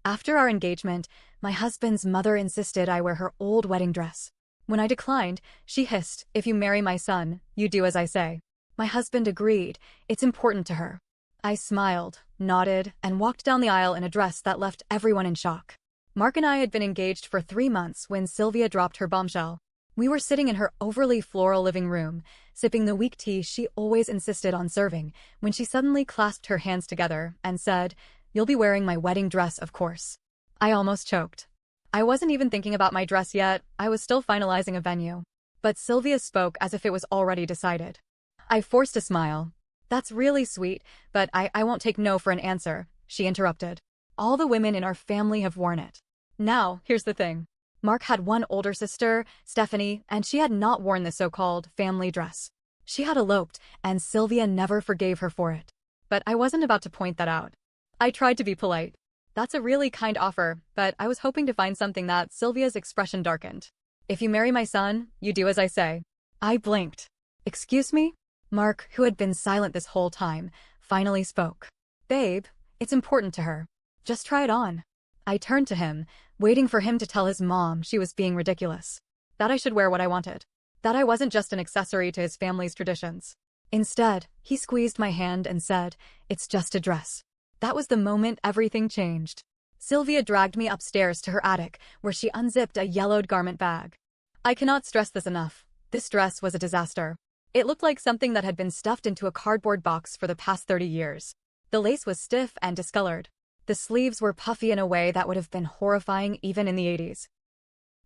After our engagement, my husband's mother insisted I wear her old wedding dress. When I declined, she hissed, "If you marry my son, you do as I say." My husband agreed. It's important to her. I smiled, nodded, and walked down the aisle in a dress that left everyone in shock. Mark and I had been engaged for 3 months when Sylvia dropped her bombshell. We were sitting in her overly floral living room, sipping the weak tea she always insisted on serving, when she suddenly clasped her hands together and said, "You'll be wearing my wedding dress, of course." I almost choked. I wasn't even thinking about my dress yet, I was still finalizing a venue. But Sylvia spoke as if it was already decided. I forced a smile. "That's really sweet, but I won't take no for an answer," she interrupted. "All the women in our family have worn it." Now, here's the thing. Mark had one older sister, Stephanie, and she had not worn the so-called family dress. She had eloped, and Sylvia never forgave her for it. But I wasn't about to point that out. I tried to be polite. "That's a really kind offer, but I was hoping to find something that." Sylvia's expression darkened. "If you marry my son, you do as I say." I blinked. "Excuse me?" Mark, who had been silent this whole time, finally spoke. "Babe, it's important to her. Just try it on." I turned to him, waiting for him to tell his mom she was being ridiculous. That I should wear what I wanted. That I wasn't just an accessory to his family's traditions. Instead, he squeezed my hand and said, "It's just a dress." That was the moment everything changed. Sylvia dragged me upstairs to her attic, where she unzipped a yellowed garment bag. I cannot stress this enough. This dress was a disaster. It looked like something that had been stuffed into a cardboard box for the past 30 years. The lace was stiff and discolored. The sleeves were puffy in a way that would have been horrifying even in the 80s.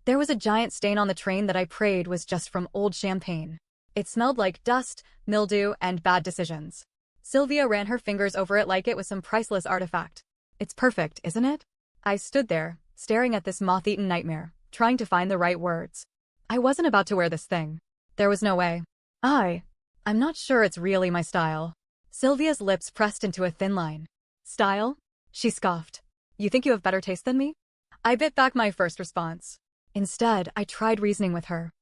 There was a giant stain on the train that I prayed was just from old champagne. It smelled like dust, mildew, and bad decisions. Sylvia ran her fingers over it like it was some priceless artifact. "It's perfect, isn't it?" I stood there, staring at this moth-eaten nightmare, trying to find the right words. I wasn't about to wear this thing. There was no way. I'm not sure it's really my style. Sylvia's lips pressed into a thin line. "Style?" She scoffed. "You think you have better taste than me?" I bit back my first response. Instead, I tried reasoning with her.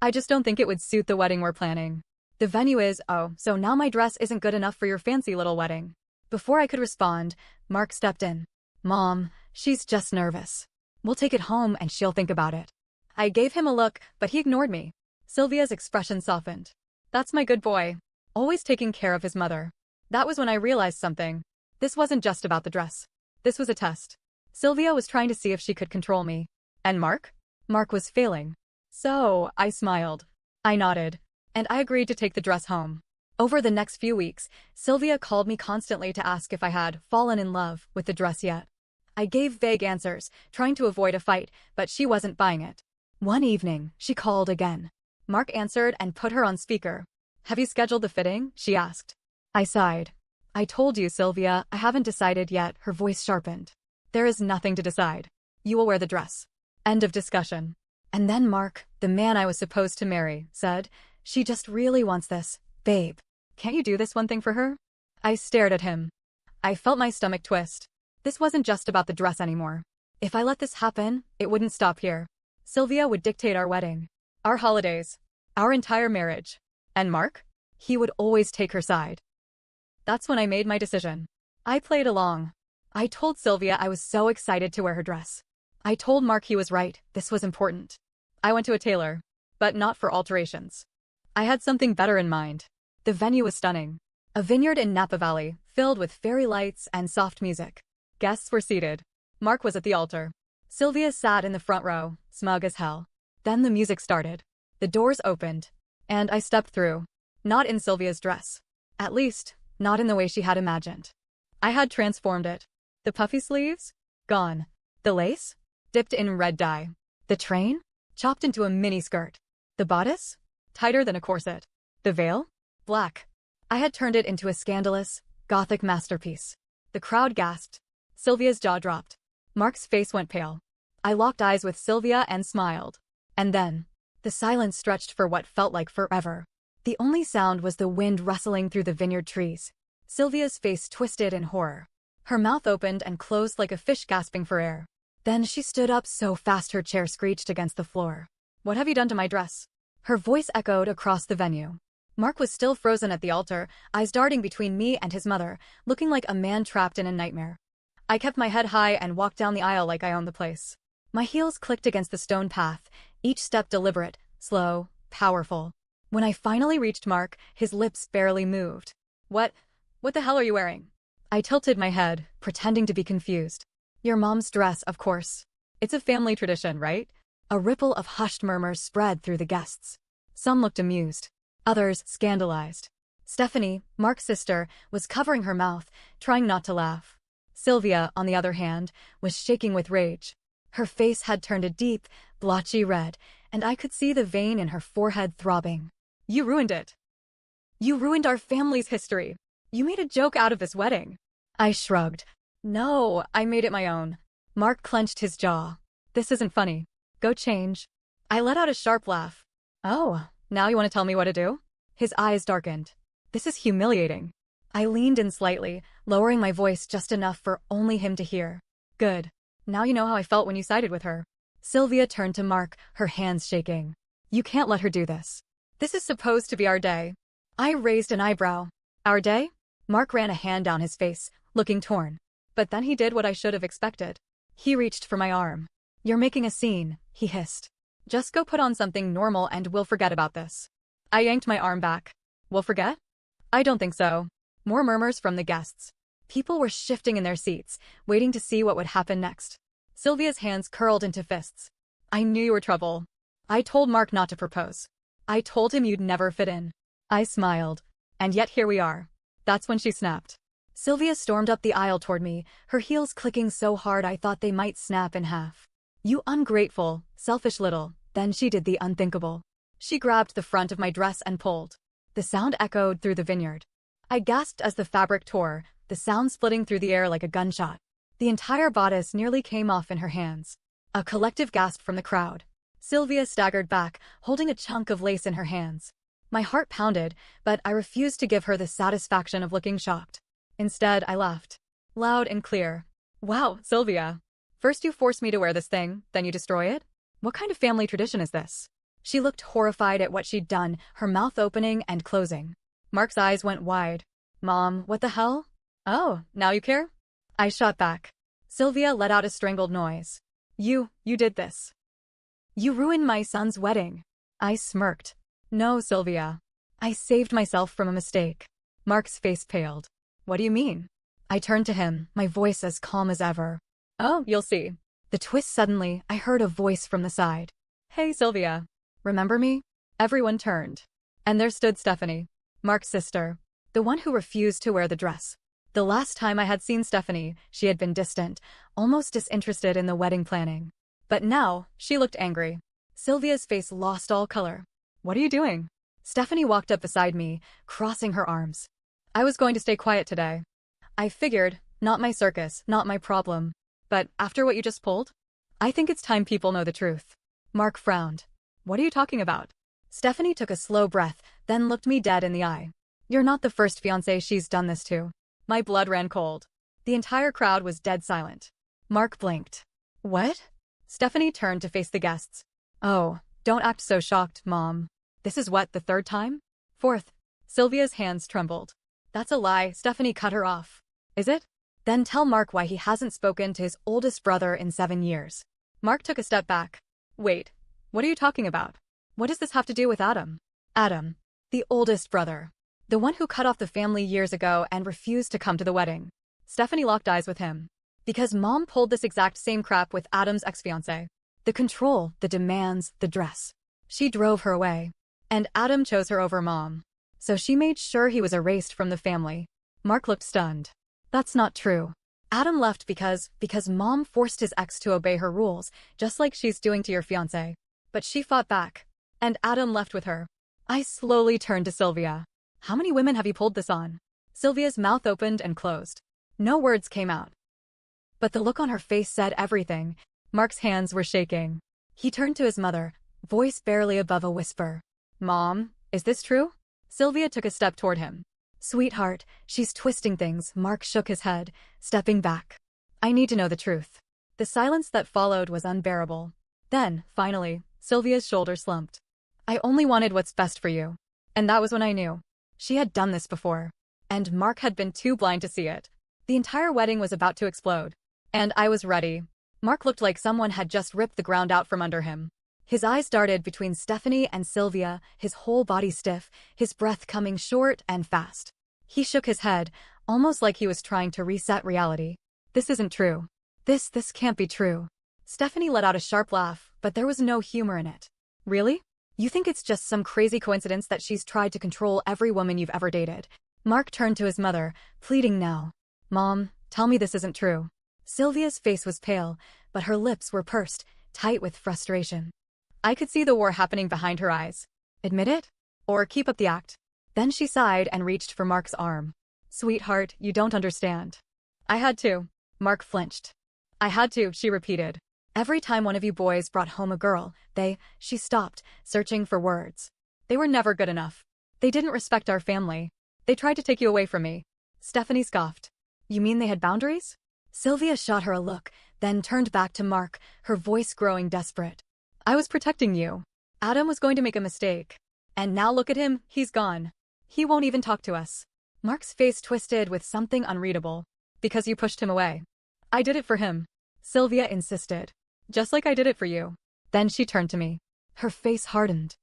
"I just don't think it would suit the wedding we're planning. The venue is, oh, so now my dress isn't good enough for your fancy little wedding." Before I could respond, Mark stepped in. "Mom, she's just nervous. We'll take it home and she'll think about it." I gave him a look, but he ignored me. Sylvia's expression softened. "That's my good boy. Always taking care of his mother." That was when I realized something. This wasn't just about the dress. This was a test. Sylvia was trying to see if she could control me. And Mark? Mark was failing. So, I smiled. I nodded. And I agreed to take the dress home. Over the next few weeks, Sylvia called me constantly to ask if I had fallen in love with the dress yet. I gave vague answers, trying to avoid a fight, but she wasn't buying it. One evening, she called again. Mark answered and put her on speaker. "Have you scheduled the fitting?" she asked. I sighed. "I told you, Sylvia, I haven't decided yet." Her voice sharpened. "There is nothing to decide. You will wear the dress. End of discussion." And then Mark, the man I was supposed to marry, said, "She just really wants this. Babe, can't you do this one thing for her?" I stared at him. I felt my stomach twist. This wasn't just about the dress anymore. If I let this happen, it wouldn't stop here. Sylvia would dictate our wedding, our holidays, our entire marriage. And Mark? He would always take her side. That's when I made my decision. I played along. I told Sylvia I was so excited to wear her dress. I told Mark he was right, this was important. I went to a tailor, but not for alterations. I had something better in mind. The venue was stunning. A vineyard in Napa Valley, filled with fairy lights and soft music. Guests were seated. Mark was at the altar. Sylvia sat in the front row, smug as hell. Then the music started. The doors opened, and I stepped through. Not in Sylvia's dress. At least, not in the way she had imagined. I had transformed it. The puffy sleeves? Gone. The lace? Dipped in red dye. The train? Chopped into a mini skirt. The bodice? Tighter than a corset. The veil? Black. I had turned it into a scandalous, gothic masterpiece. The crowd gasped. Sylvia's jaw dropped. Mark's face went pale. I locked eyes with Sylvia and smiled. And then, the silence stretched for what felt like forever. The only sound was the wind rustling through the vineyard trees. Sylvia's face twisted in horror. Her mouth opened and closed like a fish gasping for air. Then she stood up so fast her chair screeched against the floor. "What have you done to my dress?" Her voice echoed across the venue. Mark was still frozen at the altar, eyes darting between me and his mother, looking like a man trapped in a nightmare. I kept my head high and walked down the aisle like I owned the place. My heels clicked against the stone path, each step deliberate, slow, powerful. When I finally reached Mark, his lips barely moved. What the hell are you wearing? I tilted my head, pretending to be confused. Your mom's dress, of course. It's a family tradition, right? A ripple of hushed murmurs spread through the guests. Some looked amused. Others scandalized. Stephanie, Mark's sister, was covering her mouth, trying not to laugh. Sylvia, on the other hand, was shaking with rage. Her face had turned a deep, blotchy red, and I could see the vein in her forehead throbbing. You ruined it. You ruined our family's history. You made a joke out of this wedding. I shrugged. No, I made it my own. Mark clenched his jaw. This isn't funny. Go change. I let out a sharp laugh. Oh, now you want to tell me what to do? His eyes darkened. This is humiliating. I leaned in slightly, lowering my voice just enough for only him to hear. Good. Now you know how I felt when you sided with her. Sylvia turned to Mark, her hands shaking. You can't let her do this. This is supposed to be our day. I raised an eyebrow. Our day? Mark ran a hand down his face, looking torn. But then he did what I should have expected. He reached for my arm. You're making a scene, he hissed. Just go put on something normal and we'll forget about this. I yanked my arm back. We'll forget? I don't think so. More murmurs from the guests. People were shifting in their seats, waiting to see what would happen next. Sylvia's hands curled into fists. I knew you were trouble. I told Mark not to propose. I told him you'd never fit in. I smiled. And yet here we are. That's when she snapped. Sylvia stormed up the aisle toward me, her heels clicking so hard I thought they might snap in half. You ungrateful, selfish little. Then she did the unthinkable. She grabbed the front of my dress and pulled. The sound echoed through the vineyard. I gasped as the fabric tore, the sound splitting through the air like a gunshot. The entire bodice nearly came off in her hands. A collective gasp from the crowd. Sylvia staggered back, holding a chunk of lace in her hands. My heart pounded, but I refused to give her the satisfaction of looking shocked. Instead, I laughed. Loud and clear. Wow, Sylvia. First you force me to wear this thing, then you destroy it? What kind of family tradition is this? She looked horrified at what she'd done, her mouth opening and closing. Mark's eyes went wide. Mom, what the hell? Oh, now you care? I shot back. Sylvia let out a strangled noise. You did this. You ruined my son's wedding. I smirked. No, Sylvia. I saved myself from a mistake. Mark's face paled. What do you mean? I turned to him, my voice as calm as ever. Oh, you'll see. The twist suddenly, I heard a voice from the side. Hey, Sylvia. Remember me? Everyone turned. And there stood Stephanie, Mark's sister, the one who refused to wear the dress. The last time I had seen Stephanie, she had been distant, almost disinterested in the wedding planning. But now, she looked angry. Sylvia's face lost all color. What are you doing? Stephanie walked up beside me, crossing her arms. I was going to stay quiet today. I figured, not my circus, not my problem. But after what you just pulled, I think it's time people know the truth. Mark frowned. What are you talking about? Stephanie took a slow breath, then looked me dead in the eye. You're not the first fiancé she's done this to. My blood ran cold. The entire crowd was dead silent. Mark blinked. What? Stephanie turned to face the guests. Oh, don't act so shocked, Mom. This is what, the third time? Fourth. Sylvia's hands trembled. That's a lie, Stephanie cut her off. Is it? Then tell Mark why he hasn't spoken to his oldest brother in 7 years. Mark took a step back. Wait, what are you talking about? What does this have to do with Adam? Adam, the oldest brother. The one who cut off the family years ago and refused to come to the wedding. Stephanie locked eyes with him. Because Mom pulled this exact same crap with Adam's ex-fiancé. The control, the demands, the dress. She drove her away. And Adam chose her over Mom. So she made sure he was erased from the family. Mark looked stunned. That's not true. Adam left because Mom forced his ex to obey her rules, just like she's doing to your fiancé. But she fought back. And Adam left with her. I slowly turned to Sylvia. How many women have you pulled this on? Sylvia's mouth opened and closed. No words came out. But the look on her face said everything. Mark's hands were shaking. He turned to his mother, voice barely above a whisper. Mom, is this true? Sylvia took a step toward him. Sweetheart, she's twisting things. Mark shook his head, stepping back. I need to know the truth. The silence that followed was unbearable. Then, finally, Sylvia's shoulders slumped. I only wanted what's best for you. And that was when I knew. She had done this before. And Mark had been too blind to see it. The entire wedding was about to explode. And I was ready. Mark looked like someone had just ripped the ground out from under him. His eyes darted between Stephanie and Sylvia, his whole body stiff, his breath coming short and fast. He shook his head, almost like he was trying to reset reality. This isn't true. This can't be true. Stephanie let out a sharp laugh, but there was no humor in it. Really? You think it's just some crazy coincidence that she's tried to control every woman you've ever dated? Mark turned to his mother, pleading now. Mom, tell me this isn't true. Sylvia's face was pale, but her lips were pursed, tight with frustration. I could see the war happening behind her eyes. Admit it? Or keep up the act? Then she sighed and reached for Mark's arm. Sweetheart, you don't understand. I had to. Mark flinched. I had to, she repeated. Every time one of you boys brought home a girl, she stopped, searching for words. They were never good enough. They didn't respect our family. They tried to take you away from me. Stephanie scoffed. You mean they had boundaries? Sylvia shot her a look, then turned back to Mark, her voice growing desperate. I was protecting you. Adam was going to make a mistake. And now look at him, he's gone. He won't even talk to us. Mark's face twisted with something unreadable. Because you pushed him away. I did it for him. Sylvia insisted. Just like I did it for you. Then she turned to me. Her face hardened.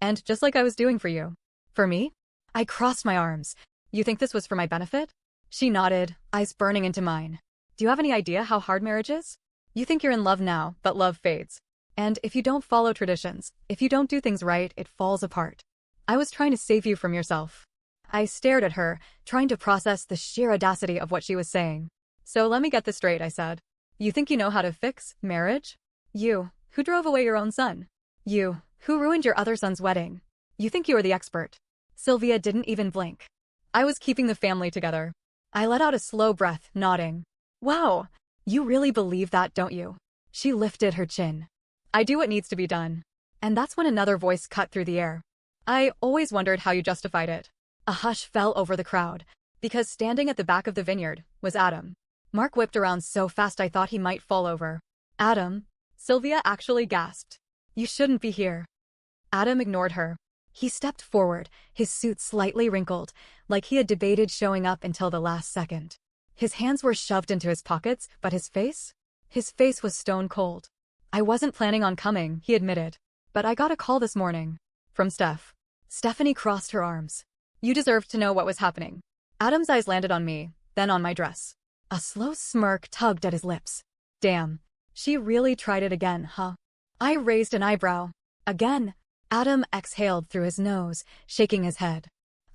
And just like I was doing for you. For me? I crossed my arms. You think this was for my benefit? She nodded, eyes burning into mine. Do you have any idea how hard marriage is? You think you're in love now, but love fades. And if you don't follow traditions, if you don't do things right, it falls apart. I was trying to save you from yourself. I stared at her, trying to process the sheer audacity of what she was saying. So let me get this straight, I said. You think you know how to fix marriage? You, who drove away your own son. You, who ruined your other son's wedding. You think you are the expert. Sylvia didn't even blink. I was keeping the family together. I let out a slow breath, nodding. Wow, you really believe that, don't you? She lifted her chin. I do what needs to be done. And that's when another voice cut through the air. I always wondered how you justified it. A hush fell over the crowd, because standing at the back of the vineyard was Adam. Mark whipped around so fast I thought he might fall over. Adam? Sylvia actually gasped. You shouldn't be here. Adam ignored her. He stepped forward, his suit slightly wrinkled, like he had debated showing up until the last second. His hands were shoved into his pockets, but his face? His face was stone cold. I wasn't planning on coming, he admitted. But I got a call this morning. From Steph. Stephanie crossed her arms. You deserved to know what was happening. Adam's eyes landed on me, then on my dress. A slow smirk tugged at his lips. Damn. She really tried it again, huh? I raised an eyebrow. Again. Adam exhaled through his nose, shaking his head.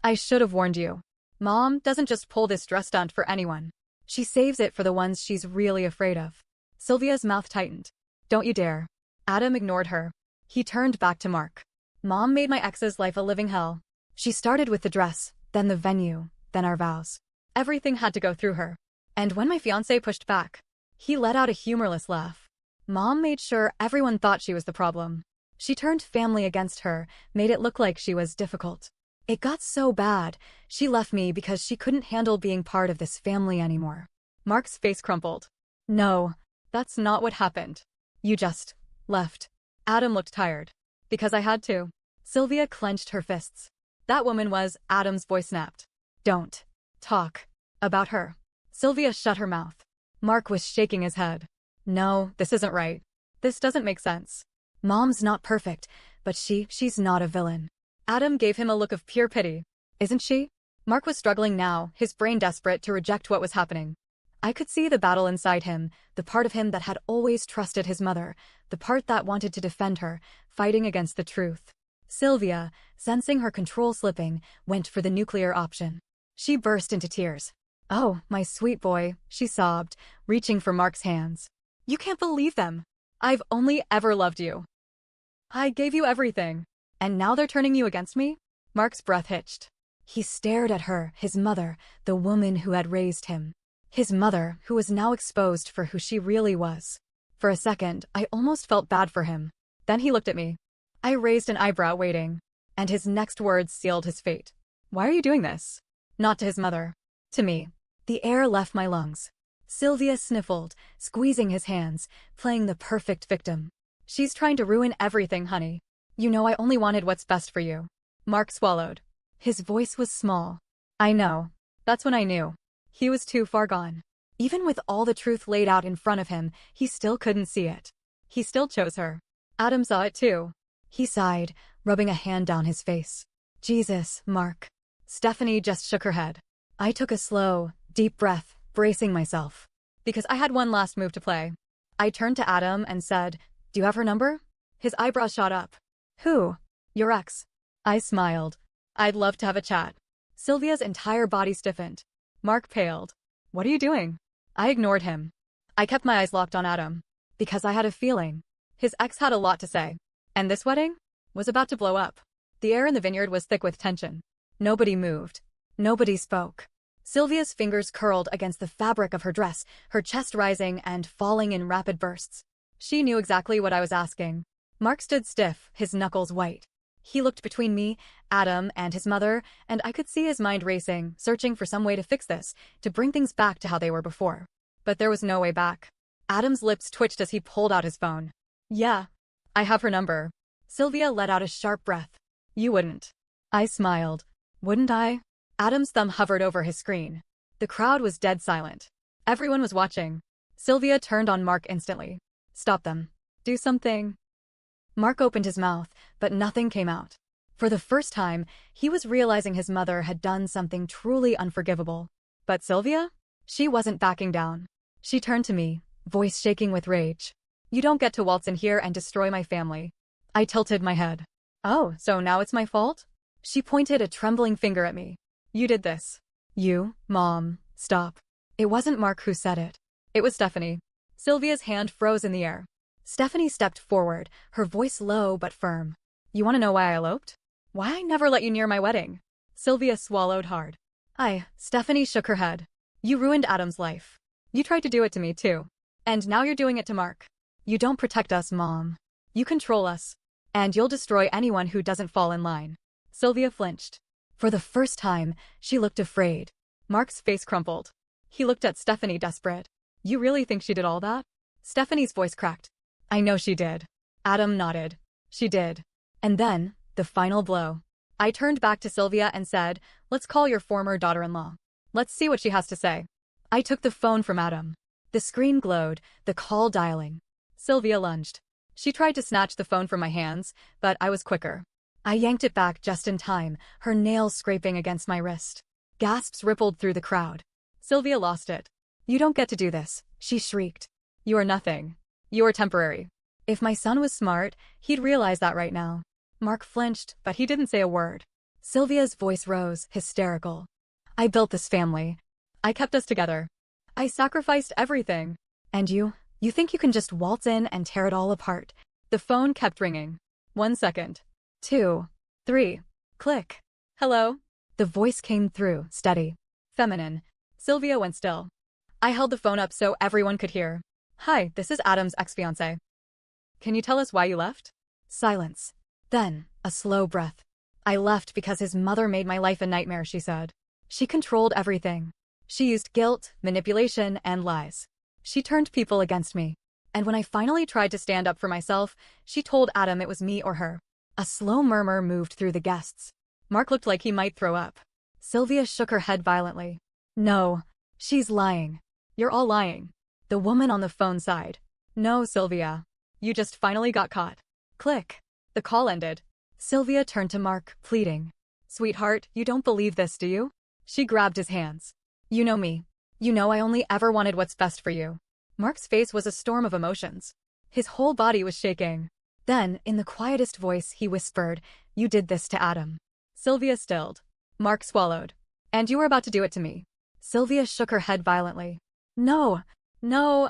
I should have warned you. Mom doesn't just pull this dress stunt for anyone. She saves it for the ones she's really afraid of. Sylvia's mouth tightened. Don't you dare. Adam ignored her. He turned back to Mark. Mom made my ex's life a living hell. She started with the dress, then the venue, then our vows. Everything had to go through her. And when my fiancé pushed back, he let out a humorless laugh. Mom made sure everyone thought she was the problem. She turned family against her, made it look like she was difficult. It got so bad, she left me because she couldn't handle being part of this family anymore. Mark's face crumpled. No, that's not what happened. You just left. Adam looked tired. Because I had to. Sylvia clenched her fists. That woman was, Adam's voice snapped. Don't talk about her. Sylvia shut her mouth. Mark was shaking his head. No, this isn't right. This doesn't make sense. Mom's not perfect, but she's not a villain. Adam gave him a look of pure pity. Isn't she? Mark was struggling now, his brain desperate to reject what was happening. I could see the battle inside him, the part of him that had always trusted his mother, the part that wanted to defend her, fighting against the truth. Sylvia, sensing her control slipping, went for the nuclear option. She burst into tears. Oh, my sweet boy, she sobbed, reaching for Mark's hands. You can't believe them. I've only ever loved you. I gave you everything. And now they're turning you against me? Mark's breath hitched. He stared at her, his mother, the woman who had raised him. His mother, who was now exposed for who she really was. For a second, I almost felt bad for him. Then he looked at me. I raised an eyebrow, waiting. And his next words sealed his fate. Why are you doing this? Not to his mother. To me. The air left my lungs. Sylvia sniffled, squeezing his hands, playing the perfect victim. She's trying to ruin everything, honey. You know I only wanted what's best for you. Mark swallowed. His voice was small. I know. That's when I knew. He was too far gone. Even with all the truth laid out in front of him, he still couldn't see it. He still chose her. Adam saw it too. He sighed, rubbing a hand down his face. Jesus, Mark. Stephanie just shook her head. I took a slow, deep breath, bracing myself. Because I had one last move to play. I turned to Adam and said, "Do you have her number?" His eyebrows shot up. "Who?" "Your ex." I smiled. "I'd love to have a chat." Sylvia's entire body stiffened. Mark paled. "What are you doing?" I ignored him. I kept my eyes locked on Adam. Because I had a feeling. His ex had a lot to say. And this wedding was about to blow up. The air in the vineyard was thick with tension. Nobody moved. Nobody spoke. Sylvia's fingers curled against the fabric of her dress, her chest rising and falling in rapid bursts. She knew exactly what I was asking. Mark stood stiff, his knuckles white. He looked between me, Adam, and his mother, and I could see his mind racing, searching for some way to fix this, to bring things back to how they were before. But there was no way back. Adam's lips twitched as he pulled out his phone. "Yeah. I have her number." Sylvia let out a sharp breath. "You wouldn't." I smiled. "Wouldn't I?" Adam's thumb hovered over his screen. The crowd was dead silent. Everyone was watching. Sylvia turned on Mark instantly. "Stop them. Do something." Mark opened his mouth, but nothing came out. For the first time, he was realizing his mother had done something truly unforgivable. But Sylvia? She wasn't backing down. She turned to me, voice shaking with rage. "You don't get to waltz in here and destroy my family." I tilted my head. "Oh, so now it's my fault?" She pointed a trembling finger at me. "You did this." "You, Mom, stop." It wasn't Mark who said it. It was Stephanie. Sylvia's hand froze in the air. Stephanie stepped forward, her voice low but firm. "You want to know why I eloped? Why I never let you near my wedding?" Sylvia swallowed hard. Stephanie shook her head. "You ruined Adam's life. You tried to do it to me too. And now you're doing it to Mark. You don't protect us, Mom. You control us. And you'll destroy anyone who doesn't fall in line." Sylvia flinched. For the first time, she looked afraid. Mark's face crumpled. He looked at Stephanie desperate. "You really think she did all that?" Stephanie's voice cracked. "I know she did." Adam nodded. "She did." And then, the final blow. I turned back to Sylvia and said, "Let's call your former daughter-in-law. Let's see what she has to say." I took the phone from Adam. The screen glowed, the call dialing. Sylvia lunged. She tried to snatch the phone from my hands, but I was quicker. I yanked it back just in time, her nails scraping against my wrist. Gasps rippled through the crowd. Sylvia lost it. "You don't get to do this," she shrieked. "You are nothing. You are temporary." If my son was smart, he'd realize that right now. Mark flinched, but he didn't say a word. Sylvia's voice rose, hysterical. "I built this family. I kept us together. I sacrificed everything. And you think you can just waltz in and tear it all apart?" The phone kept ringing. 1 second. 2. 3. Click. "Hello?" The voice came through, steady. Feminine. Sylvia went still. I held the phone up so everyone could hear. "Hi, this is Adam's ex-fiancé. Can you tell us why you left?" Silence. Then, a slow breath. "I left because his mother made my life a nightmare," she said. "She controlled everything. She used guilt, manipulation, and lies. She turned people against me. And when I finally tried to stand up for myself, she told Adam it was me or her." A slow murmur moved through the guests. Mark looked like he might throw up. Sylvia shook her head violently. "No. She's lying. You're all lying." The woman on the phone sighed. "No, Sylvia. You just finally got caught." Click. The call ended. Sylvia turned to Mark, pleading. "Sweetheart, you don't believe this, do you?" She grabbed his hands. "You know me. You know I only ever wanted what's best for you." Mark's face was a storm of emotions. His whole body was shaking. Then, in the quietest voice, he whispered, "You did this to Adam." Sylvia stilled. Mark swallowed. "And you were about to do it to me." Sylvia shook her head violently. No,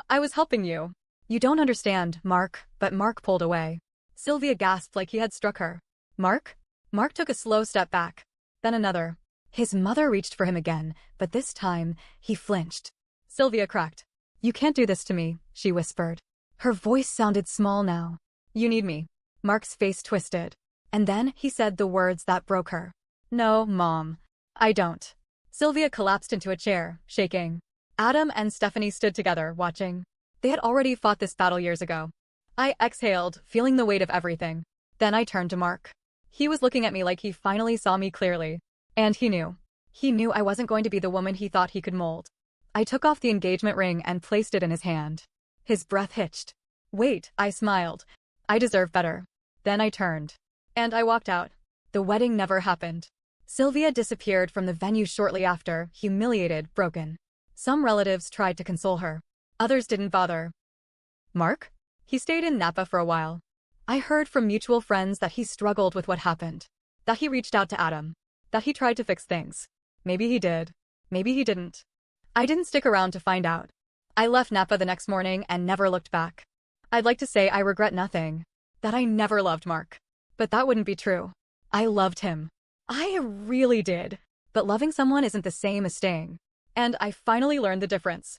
I was helping you." "You don't understand, Mark," but Mark pulled away. Sylvia gasped like he had struck her. "Mark?" Mark took a slow step back. Then another. His mother reached for him again, but this time, he flinched. Sylvia cracked. "You can't do this to me," she whispered. Her voice sounded small now. "You need me." Mark's face twisted. And then he said the words that broke her. "No, Mom. I don't." Sylvia collapsed into a chair, shaking. Adam and Stephanie stood together, watching. They had already fought this battle years ago. I exhaled, feeling the weight of everything. Then I turned to Mark. He was looking at me like he finally saw me clearly. And he knew. He knew I wasn't going to be the woman he thought he could mold. I took off the engagement ring and placed it in his hand. His breath hitched. Wait, I smiled. I deserve better. Then I turned. And I walked out. The wedding never happened. Sylvia disappeared from the venue shortly after, humiliated, broken. Some relatives tried to console her. Others didn't bother. Mark? He stayed in Napa for a while. I heard from mutual friends that he struggled with what happened. That he reached out to Adam. That he tried to fix things. Maybe he did. Maybe he didn't. I didn't stick around to find out. I left Napa the next morning and never looked back. I'd like to say I regret nothing. That I never loved Mark. But that wouldn't be true. I loved him. I really did. But loving someone isn't the same as staying. And I finally learned the difference.